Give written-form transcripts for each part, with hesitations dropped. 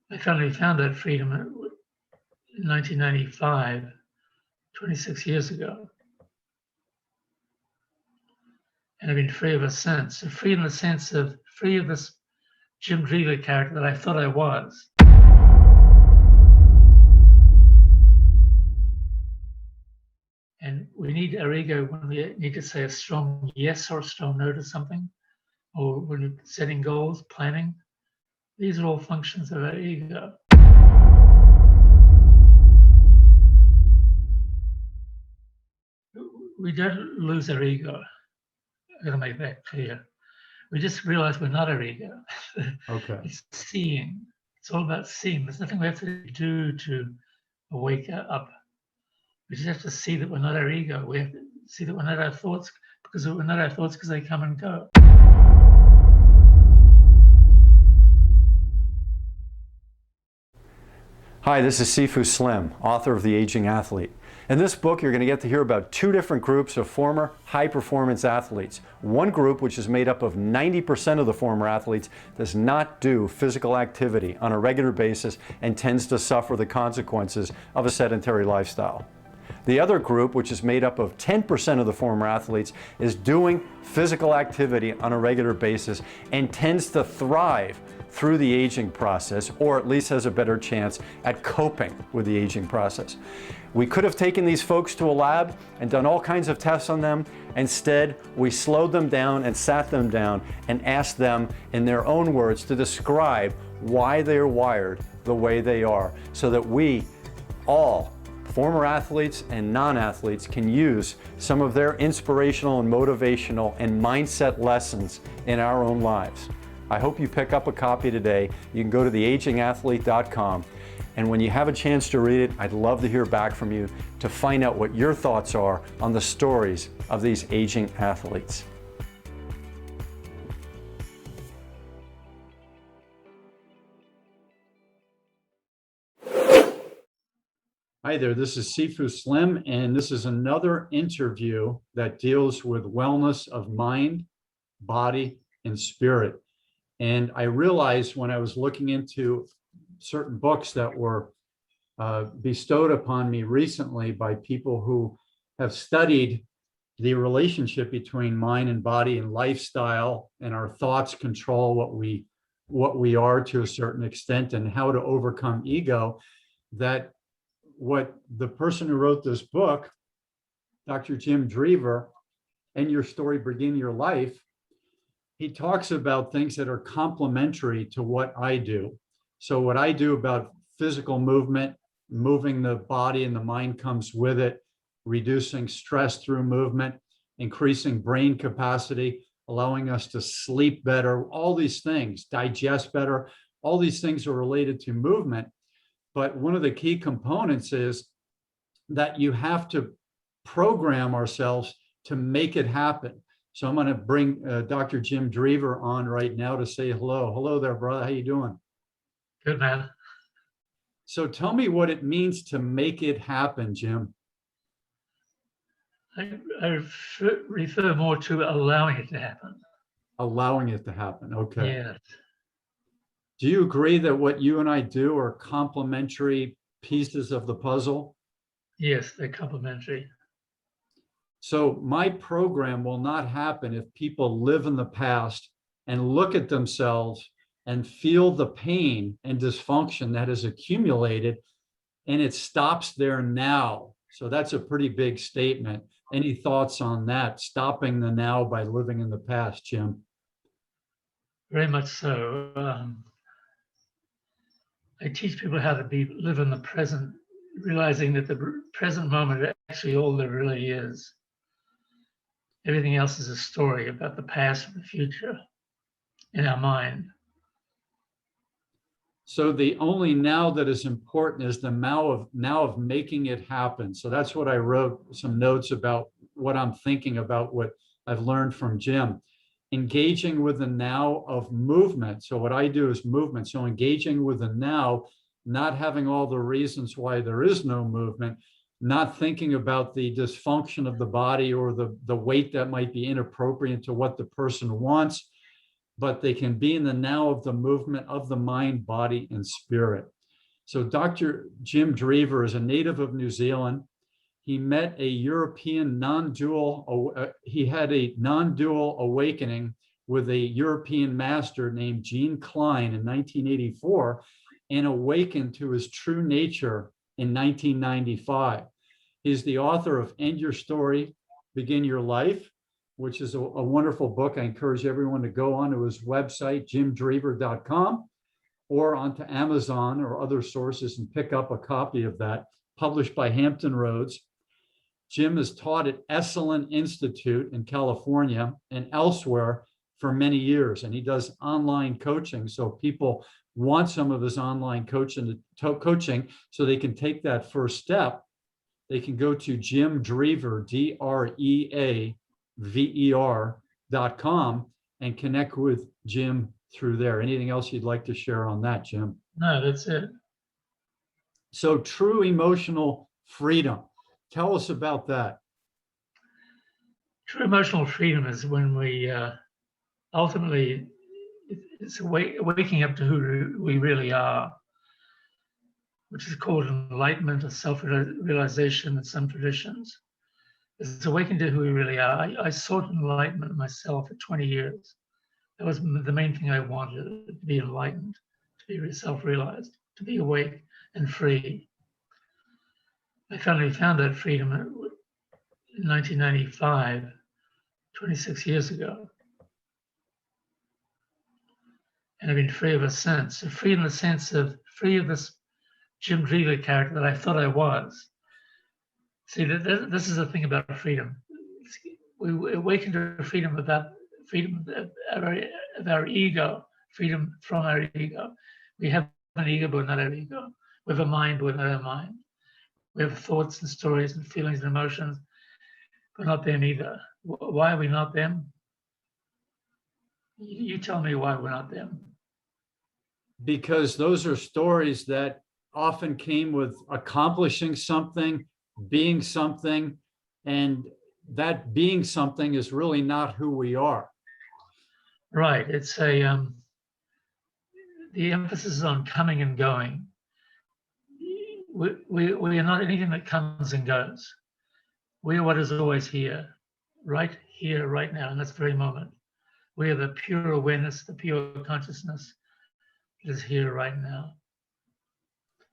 I finally found that freedom in 1995, 26 years ago. And I've been free ever since. So free in the sense of free of this Jim Dreaver character that I thought I was. And we need our ego when we need to say a strong yes or a strong no to something, or when we're setting goals, planning. These are all functions of our ego. We don't lose our ego. I'm going to make that clear. We just realize we're not our ego. Okay. It's seeing. It's all about seeing. There's nothing we have to do to wake up. We just have to see that we're not our ego. We have to see that we're not our thoughts, because we're not our thoughts because they come and go. Hi, this is Sifu Slim, author of The Aging Athlete. In this book, you're going to get to hear about two different groups of former high-performance athletes. One group, which is made up of 90% of the former athletes, does not do physical activity on a regular basis and tends to suffer the consequences of a sedentary lifestyle. The other group, which is made up of 10% of the former athletes, is doing physical activity on a regular basis and tends to thrive through the aging process, or at least has a better chance at coping with the aging process. We could have taken these folks to a lab and done all kinds of tests on them. Instead, we slowed them down and sat them down and asked them, in their own words, to describe why they're wired the way they are, so that we all, former athletes and non-athletes, can use some of their inspirational and motivational and mindset lessons in our own lives. I hope you pick up a copy today. You can go to theagingathlete.com, and when you have a chance to read it, I'd love to hear back from you to find out what your thoughts are on the stories of these aging athletes. Hi there, this is Sifu Slim, and this is another interview that deals with wellness of mind, body, and spirit. And I realized when I was looking into certain books that were bestowed upon me recently by people who have studied the relationship between mind and body and lifestyle, and our thoughts control what we are to a certain extent, and how to overcome ego, that what the person who wrote this book, Dr. Jim Dreaver, and Your Story Begin Your Life, he talks about things that are complementary to what I do. So what I do about physical movement, moving the body and the mind comes with it, reducing stress through movement, increasing brain capacity, allowing us to sleep better, all these things, digest better, all these things are related to movement. But one of the key components is that you have to program ourselves to make it happen. So I'm going to bring Dr. Jim Dreaver on right now to say hello. Hello there, brother. How you doing? Good, man. So tell me what it means to make it happen, Jim. I refer more to allowing it to happen. Allowing it to happen. Okay. Yes. Do you agree that what you and I do are complementary pieces of the puzzle? Yes, they're complementary. So my program will not happen if people live in the past and look at themselves and feel the pain and dysfunction that has accumulated, and it stops there now. So that's a pretty big statement. Any thoughts on that, stopping the now by living in the past, Jim? Very much so. I teach people how to live in the present, realizing that the present moment is actually all there really is. Everything else is a story about the past and the future in our mind. So the only now that is important is the now of making it happen. So that's what I wrote some notes about, what I'm thinking about, what I've learned from Jim. Engaging with the now of movement. So what I do is movement. So engaging with the now, not having all the reasons why there is no movement, not thinking about the dysfunction of the body or the weight that might be inappropriate to what the person wants, but they can be in the now of the movement of the mind, body, and spirit. So Dr. Jim Dreaver is a native of New Zealand. He met a European non-dual, he had a non-dual awakening with a European master named Gene Klein in 1984 and awakened to his true nature in 1995. He's the author of End Your Story, Begin Your Life, which is a wonderful book. I encourage everyone to go onto his website, jimdreaver.com, or onto Amazon or other sources and pick up a copy of that, published by Hampton Roads. Jim has taught at Esalen Institute in California and elsewhere for many years, and he does online coaching. So people want some of his online coaching so they can take that first step. They can go to Jim Dreaver, DREAVER.com, and connect with Jim through there. Anything else you'd like to share on that, Jim? No, that's it. So true emotional freedom. Tell us about that. True emotional freedom is when we ultimately, it's waking up to who we really are, which is called enlightenment or self-realization in some traditions. It's awakening to who we really are. I sought enlightenment myself for 20 years. That was the main thing I wanted, to be enlightened, to be self-realized, to be awake and free. I finally found that freedom in 1995, 26 years ago. And I've been free ever since. So free in the sense of free of this Jim Dreaver character that I thought I was. See, this is the thing about freedom. We awaken to freedom about freedom of our ego, freedom from our ego. We have an ego, but not our ego. We have a mind, but not our mind. We have thoughts and stories and feelings and emotions, but not them either. Why are we not them? You tell me why we're not them. Because those are stories that often came with accomplishing something, being something, and that being something is really not who we are. Right. It's the emphasis is on coming and going. We are not anything that comes and goes. We are what is always here, right now, in this very moment. We are the pure awareness, the pure consciousness that is here right now.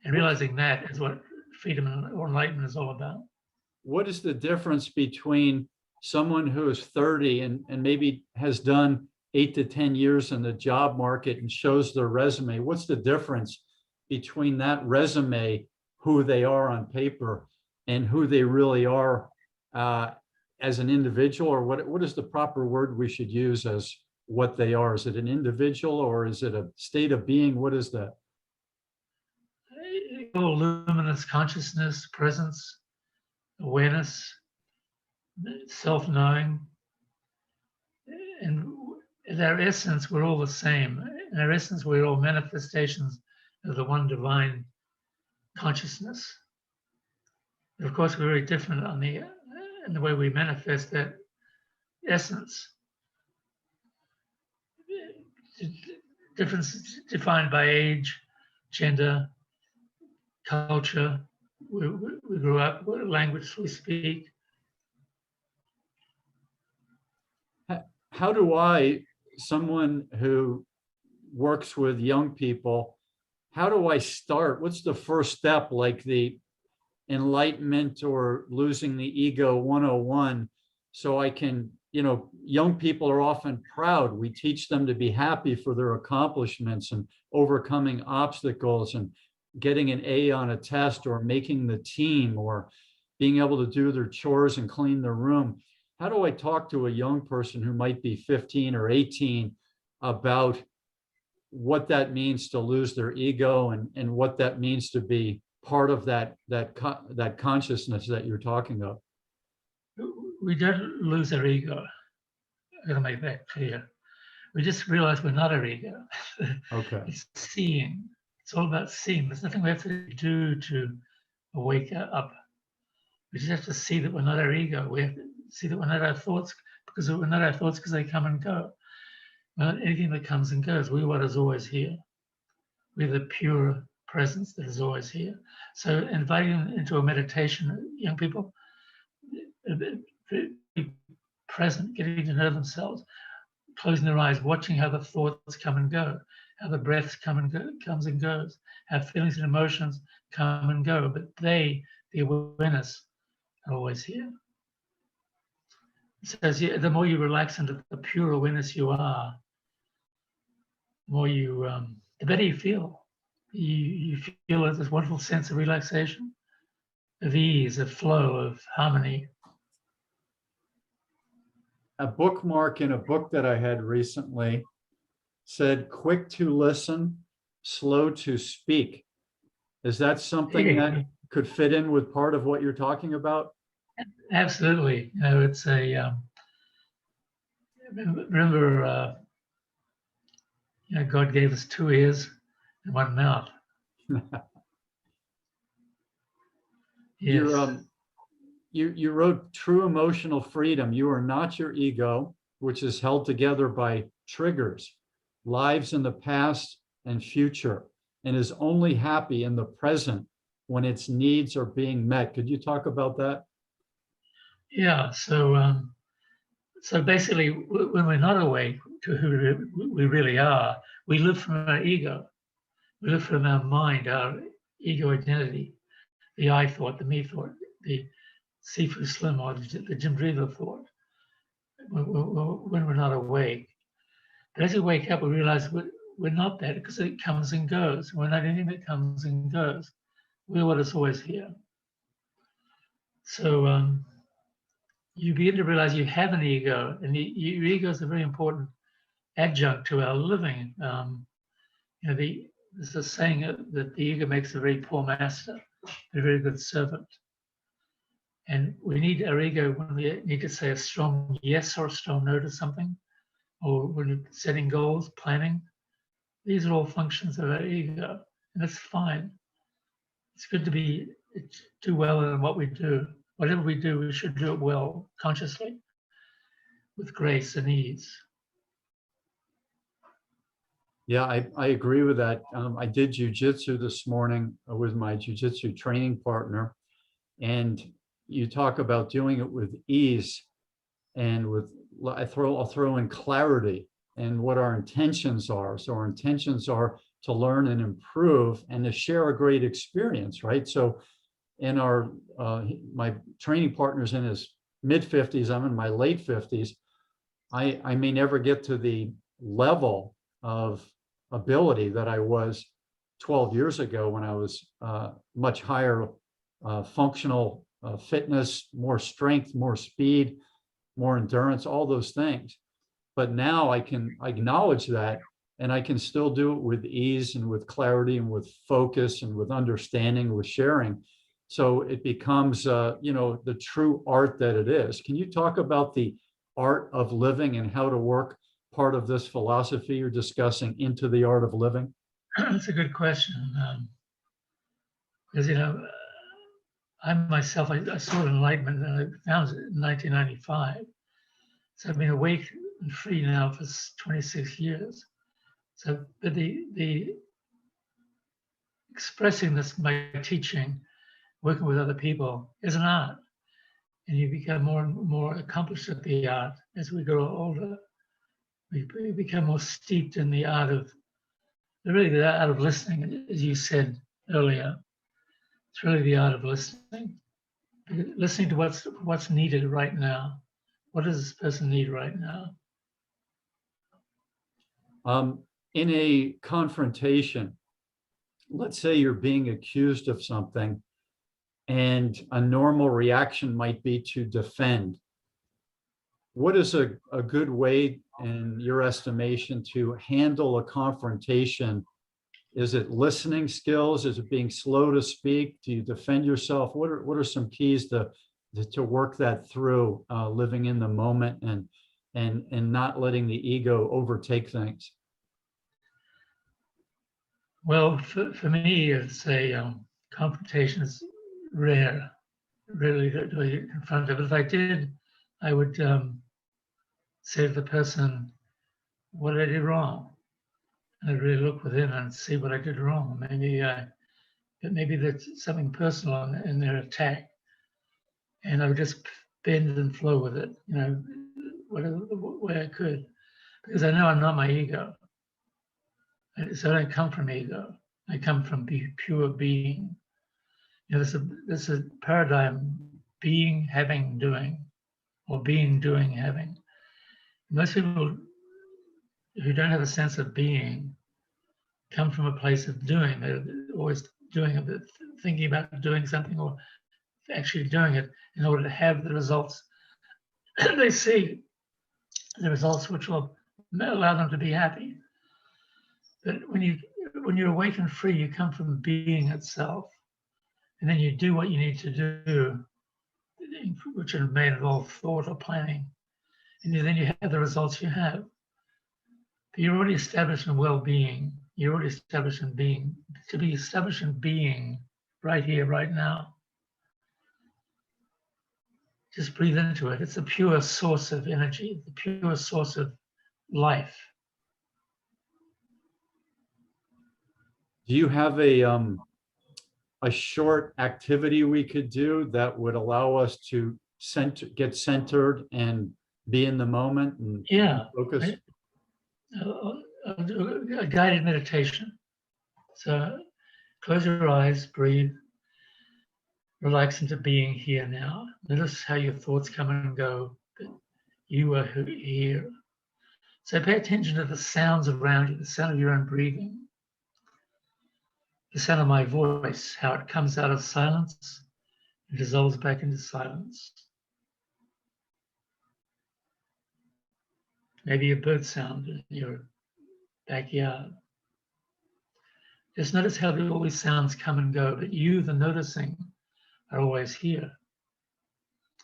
And realizing that is what freedom or enlightenment is all about. What is the difference between someone who is 30 and maybe has done 8 to 10 years in the job market and shows their resume? What's the difference between that resume, who they are on paper, and who they really are as an individual? Or what is the proper word we should use as what they are? Is it an individual or is it a state of being? What is that? Luminous consciousness, presence, awareness, self-knowing. And in our essence, we're all the same. In our essence, we're all manifestations of the one divine consciousness. But of course, we're very different in the way we manifest that essence. Difference defined by age, gender, culture, we grew up, what language we speak. How do someone who works with young people, how do I start? What's the first step, like the enlightenment or losing the ego 101, so I can, young people are often proud. We teach them to be happy for their accomplishments and overcoming obstacles and getting an A on a test or making the team or being able to do their chores and clean their room. How do I talk to a young person who might be 15 or 18 about what that means to lose their ego and what that means to be part of that consciousness that you're talking of? We don't lose our ego. I'm going to make that clear. We just realize we're not our ego. Okay. It's seeing. It's all about seeing. There's nothing we have to do to wake up. We just have to see that we're not our ego. We have to see that we're not our thoughts, because we're not our thoughts because they come and go. Well, anything that comes and goes, we're what is always here. We're the pure presence that is always here. So inviting them into a meditation, young people, be present, getting to know themselves, closing their eyes, watching how the thoughts come and go, how the breaths comes and goes, how feelings and emotions come and go, but they, the awareness, are always here. So the more you relax into the pure awareness you are, the more you, the better you feel. You feel this wonderful sense of relaxation, of ease, of flow, of harmony. A bookmark in a book that I had recently said, quick to listen, slow to speak. Is that something that could fit in with part of what you're talking about? Absolutely. You know, it's a, remember, you know, God gave us 2 ears and 1 mouth. Yes. You wrote true emotional freedom. You are not your ego, which is held together by triggers, lives in the past and future, and is only happy in the present when its needs are being met. Could you talk about that? Yeah. So basically, when we're not awake to who we really are, we live from our ego. We live from our mind, our ego identity, the I thought, the me thought, the Sifu Slim or the Jim Dreaver thought. When we're not awake, but as we wake up, we realize we're not that, because it comes and goes. We're not anything that comes and goes. We're what is always here. So you begin to realize you have an ego, and your ego is a very important adjunct to our living. You know, there's a saying that the ego makes a very poor master, a very good servant. And we need our ego when we need to say a strong yes or a strong no to something, or when we're setting goals, planning. These are all functions of our ego, and that's fine. It's good to do well in what we do. Whatever we do, we should do it well, consciously, with grace and ease. Yeah, I agree with that. I did jujitsu this morning with my jujitsu training partner, and you talk about doing it with ease and with I'll throw in clarity and what our intentions are. So our intentions are to learn and improve and to share a great experience, right? So in our my training partner's in his mid-50s, I'm in my late 50s. I may never get to the level of ability that I was 12 years ago when I was much higher functional fitness, more strength, more speed, more endurance, all those things. But now I can acknowledge that, and I can still do it with ease and with clarity and with focus and with understanding, with sharing. So it becomes, you know, the true art that it is. Can you talk about the art of living and how to work part of this philosophy you're discussing into the art of living? That's a good question. Because, you know, I myself, I sought enlightenment and I found it in 1995. So I've been awake and free now for 26 years. So, but the expressing this by teaching, working with other people, is an art, and you become more and more accomplished at the art as we grow older. We become more steeped in the art of, really the art of listening, as you said earlier. It's really the art of listening, listening to what's needed right now. What does this person need right now? In a confrontation, let's say you're being accused of something, and a normal reaction might be to defend. What is a good way, in your estimation, to handle a confrontation? Is it listening skills? Is it being slow to speak? Do you defend yourself? What are some keys to work that through, living in the moment and not letting the ego overtake things? Well, for me, it's a confrontation is rare, rarely do I get confronted. But if I did, I would say to the person, what did I do wrong? And I'd really look within and see what I did wrong. Maybe there's something personal in their attack, and I would just bend and flow with it, whatever way I could, because I know I'm not my ego. So I don't come from ego. I come from pure being. There's a paradigm: being, having, doing, or being, doing, having. Most people who don't have a sense of being come from a place of doing. They're always doing it, thinking about doing something or actually doing it in order to have the results they see, the results which will allow them to be happy. But when you're awake and free, you come from being itself, and then you do what you need to do, which may involve thought or planning, and then you have the results you have. But you're already established in well-being. You're already established in being. To be established in being right here, right now. Just breathe into it. It's a pure source of energy, the pure source of life. Do you have a short activity we could do that would allow us to get centered and be in the moment and focus? I'll do a guided meditation. So close your eyes, breathe, relax into being here now. Notice how your thoughts come and go, but you are here. So pay attention to the sounds around you, the sound of your own breathing, the sound of my voice, how it comes out of silence and dissolves back into silence. Maybe a bird sound in your backyard. Just notice how all these sounds come and go, but you, the noticing, are always here.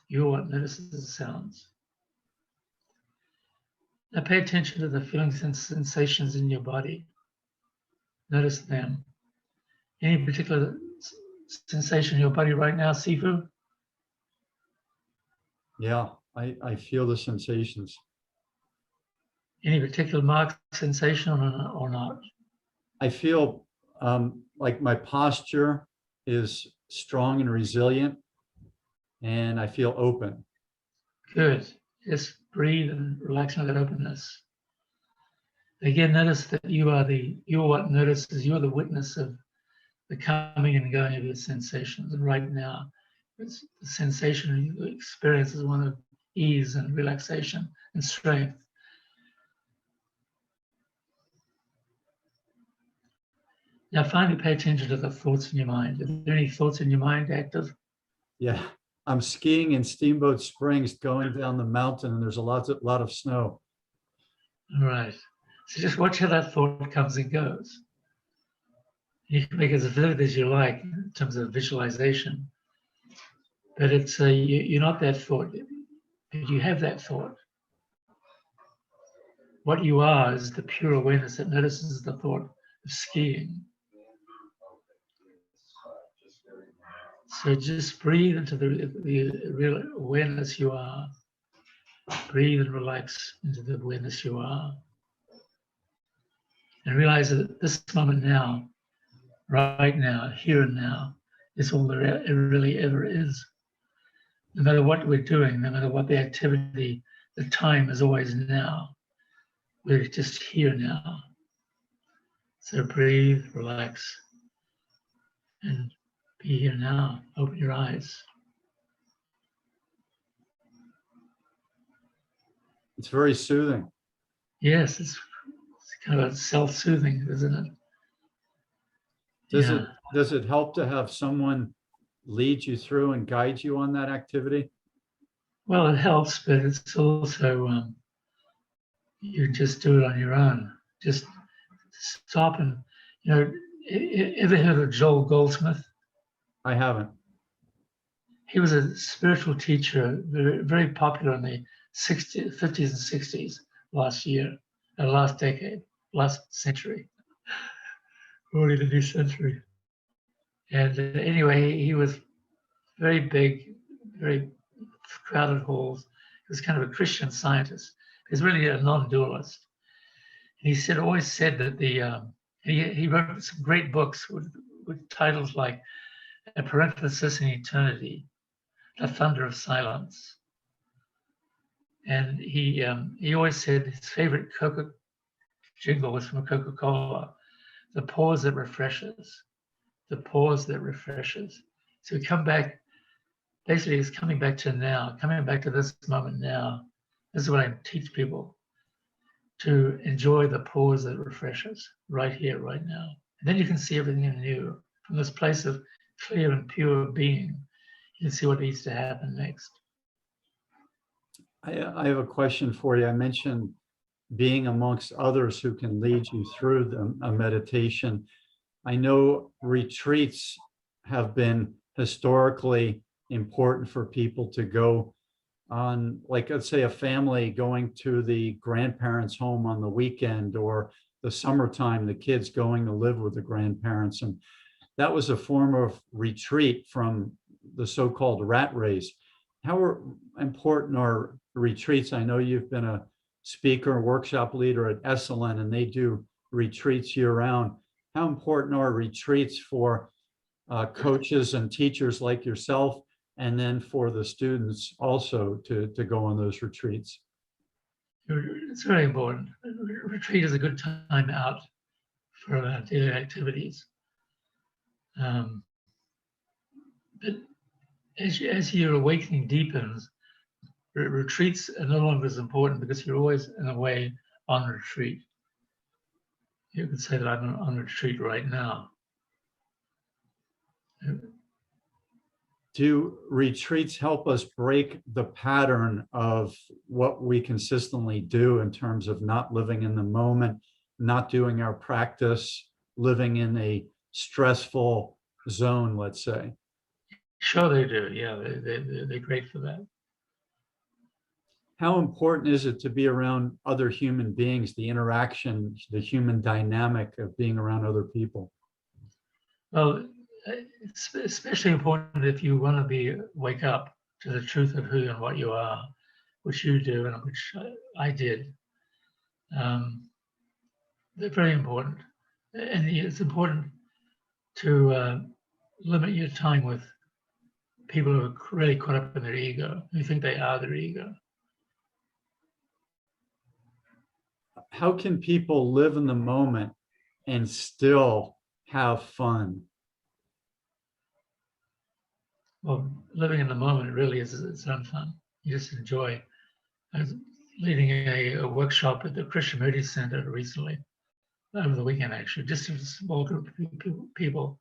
You're what notices the sounds. Now pay attention to the feelings and sensations in your body. Notice them. Any particular sensation in your body right now, Sifu? Yeah, I feel the sensations. Any particular marked sensation or not? I feel like my posture is strong and resilient, and I feel open. Good. Just breathe and relax into that openness. Again, notice that you're what notices, you're the witness of the coming and going of your sensations. And right now, the sensation you experience is one of ease and relaxation and strength. Now finally pay attention to the thoughts in your mind. Are there any thoughts in your mind active? Yeah, I'm skiing in Steamboat Springs going down the mountain, and there's a lot of snow. All right. So just watch how that thought comes and goes. You can make it as vivid as you like in terms of visualization. But it's you're not that thought. You have that thought. What you are is the pure awareness that notices the thought of skiing. So just breathe into the real awareness you are. Breathe and relax into the awareness you are. And realize that at this moment now, right now, here and now, is all there really ever is. No matter what we're doing, no matter what the activity, the time is always now. We're just here now. So breathe, relax, and be here now. Open your eyes. It's very soothing. Yes, it's kind of self-soothing, isn't it? Does it help to have someone lead you through and guide you on that activity? Well, it helps, but it's also you just do it on your own. Just stop and ever heard of Joel Goldsmith? I haven't. He was a spiritual teacher, very, very popular in the 50s and 60s last decade, last century, already the new century. And anyway, he was very big, very crowded halls. He was kind of a Christian scientist. He was really a non-dualist. he said, always said that he wrote some great books with titles like A Parenthesis in Eternity, The Thunder of Silence. And he always said his favorite Coca jingle was from Coca-Cola, the pause that refreshes, the pause that refreshes. So we come back, basically it's coming back to now, coming back to this moment now. This is what I teach people, to enjoy the pause that refreshes right here, right now. And then you can see everything anew from this place of clear and pure being. You can see what needs to happen next. I have a question for you. I mentioned being amongst others who can lead you through a meditation. I know retreats have been historically important for people to go on, like, let's say a family going to the grandparents' home on the weekend, or the summertime, the kids going to live with the grandparents. And that was a form of retreat from the so-called rat race. How important are retreats? I know you've been a speaker, workshop leader at Esalen, and they do retreats year round. How important are retreats for coaches and teachers like yourself, and then for the students also to go on those retreats? It's very important. Retreat is a good time out for daily activities. But as your awakening deepens, retreats are no longer as important because you're always, in a way, on retreat. You could say that I'm on retreat right now. Do retreats help us break the pattern of what we consistently do in terms of not living in the moment, not doing our practice, living in a stressful zone, let's say? Sure they do. Yeah, they're great for that. How important is it to be around other human beings, the interaction, the human dynamic of being around other people? Well, it's especially important if you want to wake up to the truth of who and what you are, which you do and which I did. They're very important. And it's important to limit your time with people who are really caught up in their ego, who think they are their ego. How can people live in the moment and still have fun? Well, living in the moment really is its own fun. You just enjoy. I was leading a workshop at the Krishnamurti Center recently, over the weekend actually, just a small group of people,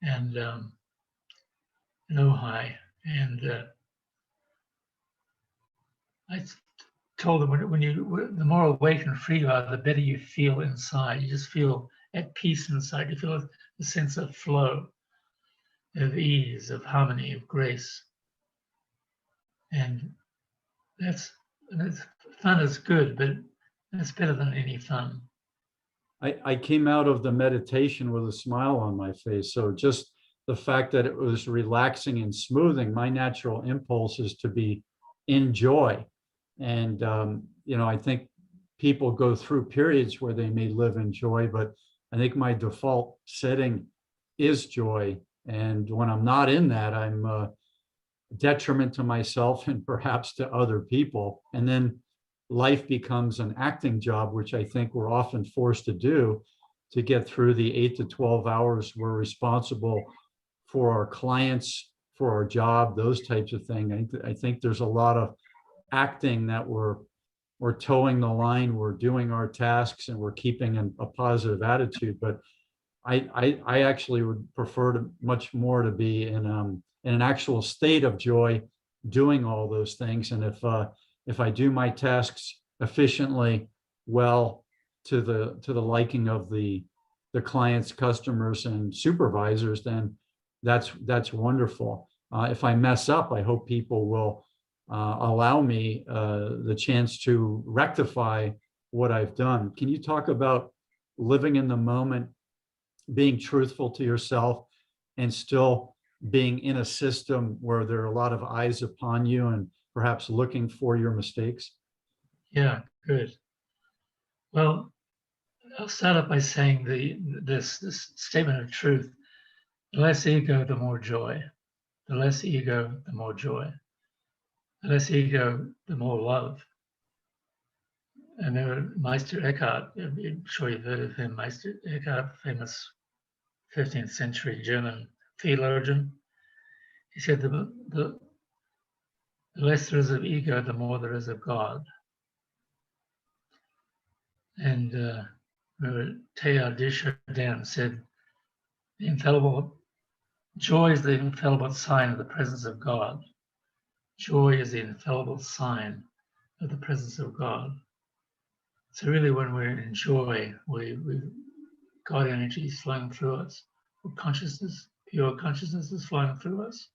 and in Ojai. And I told them the more awake and free you are, the better you feel inside. You just feel at peace inside. You feel a sense of flow, of ease, of harmony, of grace. And fun is good, but it's better than any fun. I came out of the meditation with a smile on my face. So just the fact that it was relaxing and smoothing, my natural impulse is to be in joy. And, I think people go through periods where they may live in joy, but I think my default setting is joy. And when I'm not in that, I'm a detriment to myself and perhaps to other people. And then life becomes an acting job, which I think we're often forced to do to get through the 8 to 12 hours we're responsible for our clients, for our job, those types of things. I think there's a lot of acting that we're towing the line, we're doing our tasks, and we're keeping a positive attitude. But I actually would prefer to much more to be in an actual state of joy, doing all those things. And if I do my tasks efficiently, well, to the liking of the clients, customers, and supervisors, then that's wonderful. If I mess up, I hope people will allow me the chance to rectify what I've done. Can you talk about living in the moment, being truthful to yourself, and still being in a system where there are a lot of eyes upon you and perhaps looking for your mistakes? Yeah, good. Well, I'll start off by saying this statement of truth: the less ego, the more joy. The less ego, the more joy. The less ego, the more love. And there, Meister Eckhart, I'm sure you've heard of him, Meister Eckhart, famous 15th century German theologian. He said the less there is of ego, the more there is of God. And Teilhard de Chardin said, the infallible joy is the infallible sign of the presence of God. Joy is the infallible sign of the presence of God. So really, when we're in joy, we God energy is flowing through us. Consciousness, pure consciousness is flowing through us.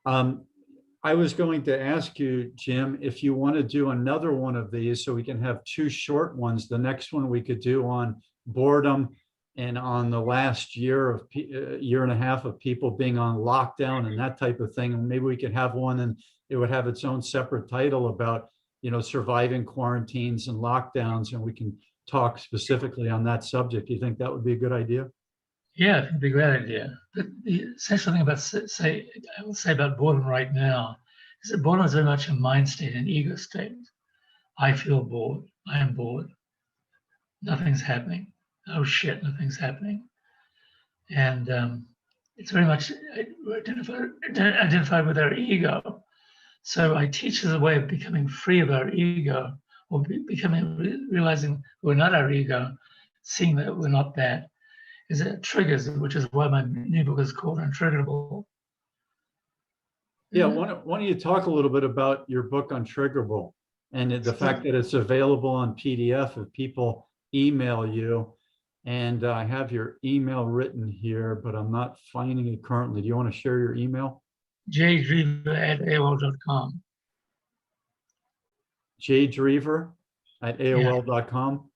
I was going to ask you, Jim, if you want to do another one of these so we can have two short ones. The next one we could do on boredom and on the last year and a half of people being on lockdown and that type of thing. And maybe we could have one and it would have its own separate title about, surviving quarantines and lockdowns, and we can talk specifically on that subject. Do you think that would be a good idea? Yeah, it'd be a great idea. But the essential thing about, I will say about boredom right now is that boredom is very much a mind state, an ego state. I feel bored. I am bored. Nothing's happening. Oh shit, nothing's happening. And it's very much identified with our ego. So I teach as a way of becoming free of our ego, or realizing we're not our ego, seeing that we're not that, is it triggers, which is why my new book is called Untriggerable. Yeah, why don't you talk a little bit about your book Untriggerable and the fact that it's available on PDF if people email you. And I have your email written here, but I'm not finding it currently. Do you want to share your email? jdreaver@aol.com. jdreaver@aol.com.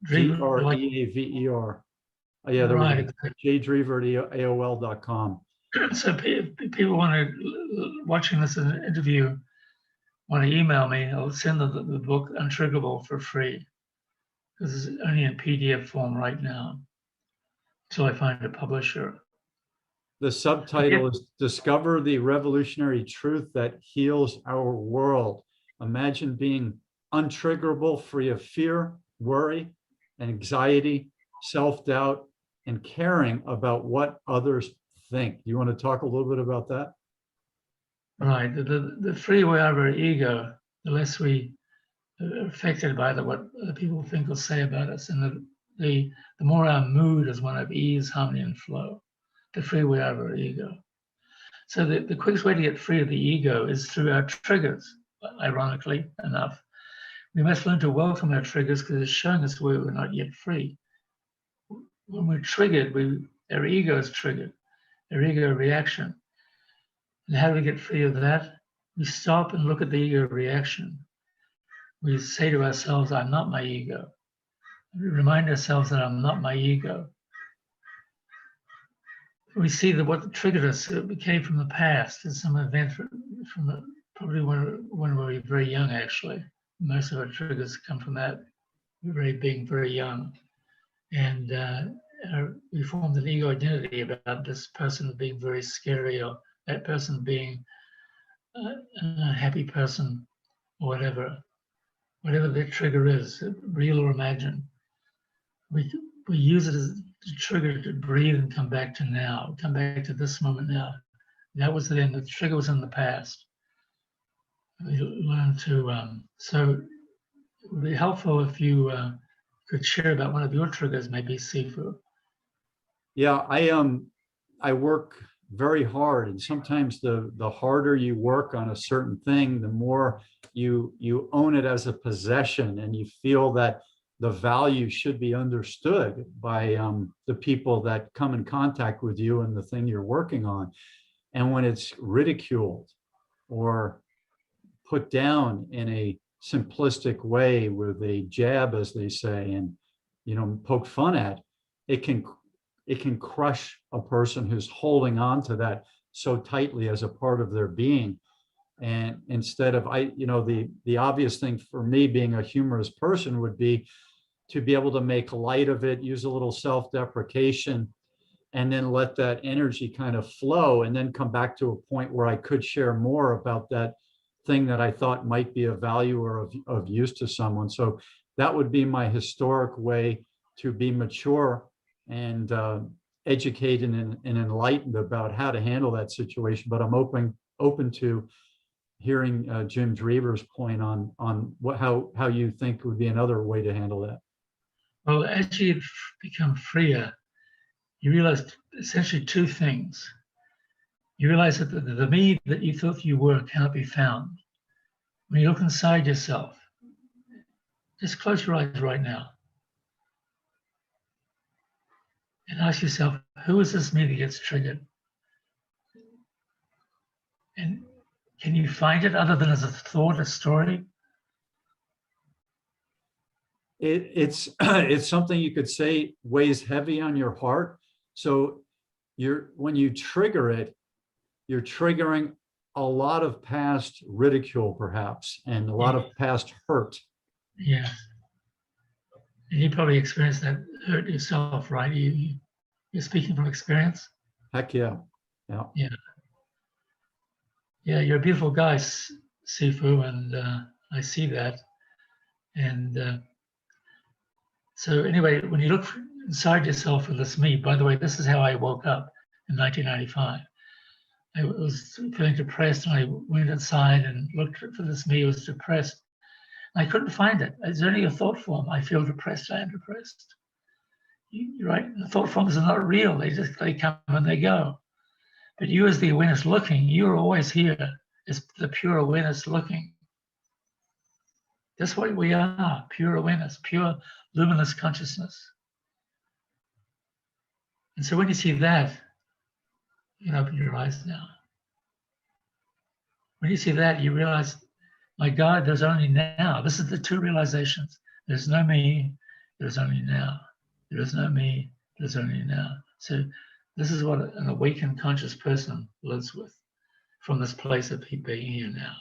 Dreaver. Oh, yeah, there Right. we go. jdreaver@aol.com. So if people want to, watching this interview, want to email me, I'll send them the book Untriggerable for free, because it's only in PDF form right now, until I find a publisher. The subtitle is Discover the Revolutionary Truth That Heals Our World. Imagine being untriggerable, free of fear, worry, and anxiety, self-doubt, and caring about what others think. Do you want to talk a little bit about that? Right. The freer we are of our ego, the less we are affected by what other people think or say about us. And the more our mood is one of ease, harmony, and flow, the freer we are of our ego. So the quickest way to get free of the ego is through our triggers, ironically enough. We must learn to welcome our triggers because it's showing us where we're not yet free. When we're triggered, our ego is triggered, our ego reaction. And how do we get free of that? We stop and look at the ego reaction. We say to ourselves, I'm not my ego. We remind ourselves that I'm not my ego. We see that what triggered us, it came from the past. It's some event probably when we were very young, actually. Most of our triggers come from that, being very young. And we formed an ego identity about this person being very scary, or that person being a happy person, or whatever the trigger is, real or imagined. We use it as a trigger to breathe and come back to now, come back to this moment now. That was then, the trigger was in the past. We learn to, so it would be helpful if you could share about one of your triggers, maybe Sifu. Yeah, I work very hard, and sometimes the harder you work on a certain thing, the more you own it as a possession, and you feel that the value should be understood by the people that come in contact with you and the thing you're working on. And when it's ridiculed or put down in a simplistic way with a jab, as they say, and poke fun at, it can crush a person who's holding on to that so tightly as a part of their being. And instead of the obvious thing for me, being a humorous person, would be to be able to make light of it, use a little self-deprecation, and then let that energy kind of flow, and then come back to a point where I could share more about that thing that I thought might be of value or of use to someone. So that would be my historic way to be mature and educated and enlightened about how to handle that situation. But I'm open to hearing Jim Dreaver's point on how you think would be another way to handle that. Well, as you become freer, you realize essentially two things. You realize that the me that you thought you were cannot be found. When you look inside yourself, just close your eyes right now and ask yourself, who is this me that gets triggered? And can you find it other than as a thought, a story? It's it's something you could say weighs heavy on your heart. So when you trigger it, you're triggering a lot of past ridicule, perhaps, and a lot of past hurt. Yes. And you probably experienced that hurt yourself, right? You're speaking from experience? Heck yeah. Yeah. Yeah. Yeah, you're a beautiful guy, Sifu, and I see that. And so anyway, when you look inside yourself for this me, by the way, this is how I woke up in 1995. I was feeling depressed, and I went inside and looked for this me who was depressed. I couldn't find it. It's only a thought form. I feel depressed. I am depressed. You're right. The thought forms are not real. They come and they go. But you, as the awareness looking, you're always here. It's the pure awareness looking. That's what we are: pure awareness, pure luminous consciousness. And so when you see that, you can open your eyes now. When you see that, you realize, my God, there's only now. This is the two realizations. There's no me, there's only now. There is no me, there's only now. So this is what an awakened conscious person lives with from this place of being here now.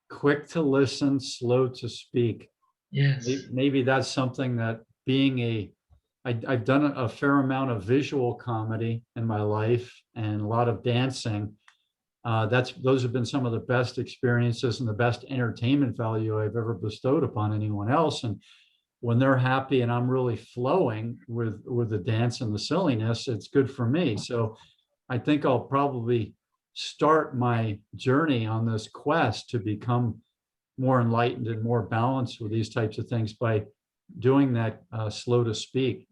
Quick to listen, slow to speak. Yes. Maybe that's something that I've done a fair amount of visual comedy in my life and a lot of dancing. Those have been some of the best experiences and the best entertainment value I've ever bestowed upon anyone else. And when they're happy and I'm really flowing with the dance and the silliness, it's good for me. So I think I'll probably start my journey on this quest to become more enlightened and more balanced with these types of things by doing that slow to speak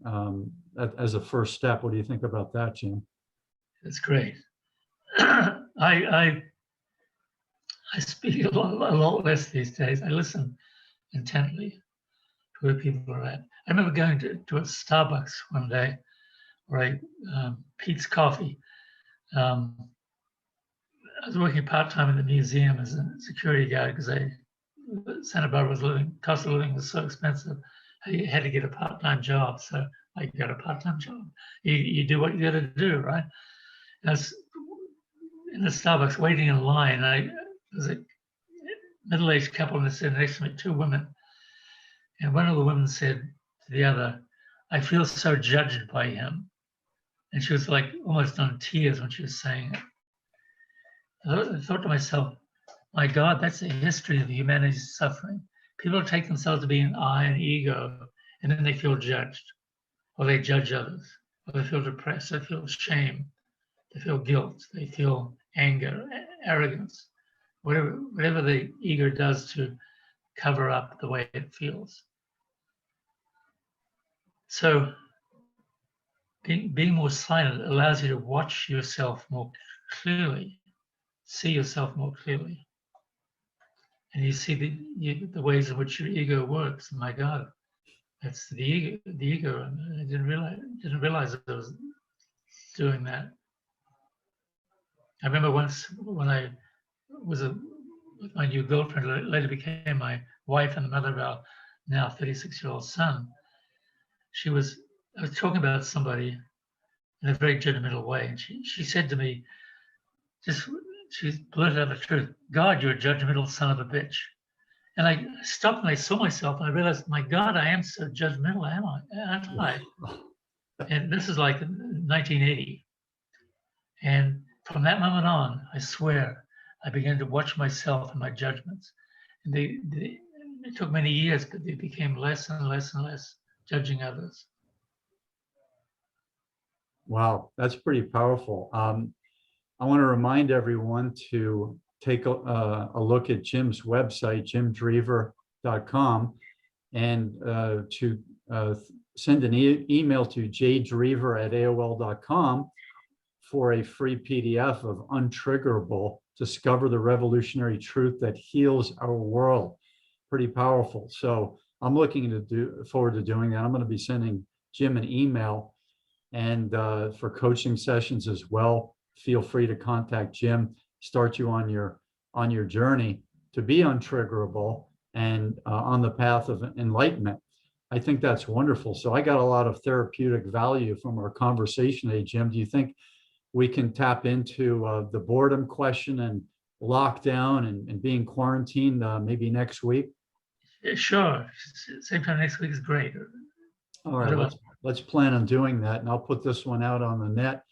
as a first step. What do you think about that, Jim? That's great. I speak a lot less these days. I listen intently to where people are at. I remember going to a Starbucks one day, where Pete's Coffee. I was working part-time in the museum as a security guard because Santa Barbara's cost of living was so expensive. I had to get a part-time job, so I got a part-time job. You do what you got to do, right? And I was in the Starbucks waiting in line. There was a middle-aged couple and they said next to me, two women. And one of the women said to the other, "I feel so judged by him." And she was like almost on tears when she was saying it. I thought to myself, my God, that's the history of humanity's suffering. People take themselves to be an I and ego, and then they feel judged, or they judge others, or they feel depressed, they feel shame, they feel guilt, they feel anger, arrogance, whatever the ego does to cover up the way it feels. So being more silent allows you to watch yourself more clearly, see yourself more clearly. And you see the ways in which your ego works. My God, that's the ego. And I didn't realize I was doing that. I remember once when I was with my new girlfriend, later became my wife and the mother of our now 36-year-old son. I was talking about somebody in a very judgmental way, and she said to me, she blurted out the truth, "God, you're a judgmental son of a bitch." And I stopped and I saw myself and I realized, my God, I am so judgmental, aren't I? And this is like 1980. And from that moment on, I swear, I began to watch myself and my judgments. And it took many years, but they became less and less and less judging others. Wow, that's pretty powerful. I want to remind everyone to take a look at Jim's website, jimdreaver.com, and to send an email to jdreaver@aol.com for a free PDF of Untriggerable, Discover the Revolutionary Truth That Heals Our World. Pretty powerful. So I'm looking to forward to doing that. I'm going to be sending Jim an email, and for coaching sessions as well. Feel free to contact Jim, start you on your journey to be untriggerable and on the path of enlightenment. I think that's wonderful. So I got a lot of therapeutic value from our conversation today, Jim. Do you think we can tap into the boredom question and lockdown and being quarantined maybe next week? Sure. Same time next week is great. All right, let's plan on doing that. And I'll put this one out on the net,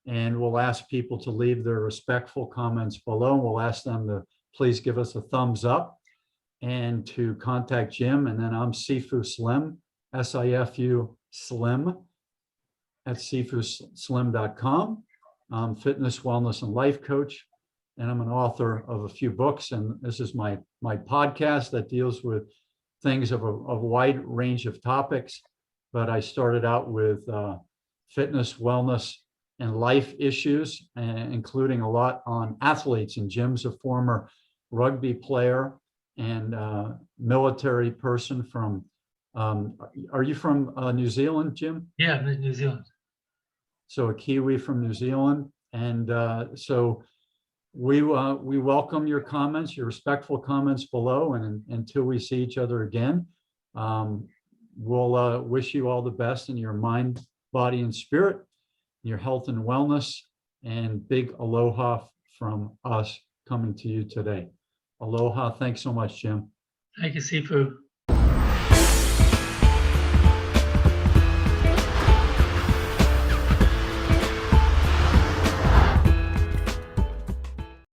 and we'll ask people to leave their respectful comments below. We'll ask them to please give us a thumbs up and to contact Jim. And then I'm Sifu Slim, SIFU Slim at sifuslim.com. I'm fitness, wellness, and life coach, and I'm an author of a few books. And this is my podcast that deals with things of a wide range of topics. But I started out with fitness, wellness, and life issues, including a lot on athletes. And Jim's a former rugby player and military person from, are you from New Zealand, Jim? Yeah, New Zealand. So a Kiwi from New Zealand. And so we welcome your comments, your respectful comments below. And until we see each other again, we'll wish you all the best in your mind, body, and spirit, your health and wellness, and big aloha from us coming to you today. Aloha. Thanks so much, Jim. Thank you, Sifu.